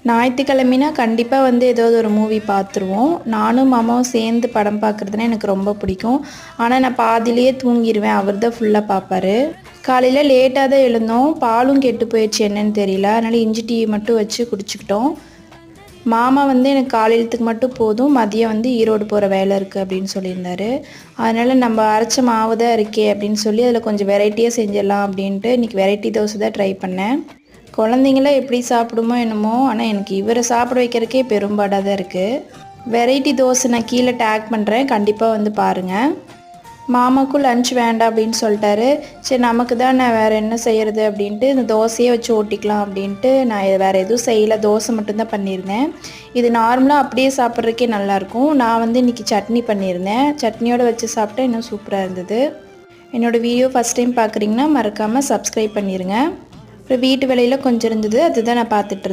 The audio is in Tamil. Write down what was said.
ஞாயிற்றுக்கிழமைனா கண்டிப்பாக வந்து ஏதாவது ஒரு மூவி பார்த்துருவோம். நானும் மாமாவும் சேர்ந்து படம் பார்க்குறதுனா எனக்கு ரொம்ப பிடிக்கும். ஆனால் நான் பாதியிலேயே தூங்கிருவேன். அவர் தான் ஃபுல்லாக பார்ப்பாரு. காலையில் லேட்டாக தான் எழுந்தோம். பாலும் கெட்டு போயிடுச்சு என்னன்னு தெரியல. அதனால் இஞ்சி டீ மட்டும் வச்சு குடிச்சிக்கிட்டோம். மாமா வந்து எனக்கு காலையிலத்துக்கு மட்டும் போதும், மதியம் வந்து ஈரோடு போகிற வேலை இருக்குது அப்படின்னு சொல்லியிருந்தாரு. அதனால் நம்ம அரைச்ச மாவு தான் இருக்கே அப்படின்னு சொல்லி அதில் கொஞ்சம் வெரைட்டியாக செஞ்சிடலாம் அப்படின்ட்டு இன்றைக்கி வெரைட்டி தோசை தான் ட்ரை பண்ணேன். குழந்தைங்களாம் எப்படி சாப்பிடுமோ என்னமோ, ஆனால் எனக்கு இவரை சாப்பிட வைக்கிறதுக்கே பெரும்பாடாக தான் இருக்குது. வெரைட்டி தோசை நான் கீழே டேக் பண்ணுறேன், கண்டிப்பாக வந்து பாருங்கள். மாமாவுக்கும் லன்ச் வேண்டாம் அப்படின்னு சொல்லிட்டாரு. சரி நமக்கு தான் நான் வேறு என்ன செய்கிறது அப்படின்ட்டு இந்த தோசையே வச்சு ஓட்டிக்கலாம் அப்படின்ட்டு நான் வேறு எதுவும் செய்யலை, தோசை மட்டும்தான் பண்ணியிருந்தேன். இது நார்மலாக அப்படியே சாப்பிட்றதுக்கே நல்லாயிருக்கும். நான் வந்து இன்றைக்கி சட்னி பண்ணியிருந்தேன். சட்னியோடு வச்சு சாப்பிட்டா இன்னும் சூப்பராக இருந்தது. என்னோடய வீடியோ ஃபஸ்ட் டைம் பார்க்குறீங்கன்னா மறக்காமல் சப்ஸ்கிரைப் பண்ணிடுங்க. அப்புறம் வீட்டு வேலையில் கொஞ்சம் இருந்தது, அதுதான் நான் பார்த்துட்ருந்தேன்.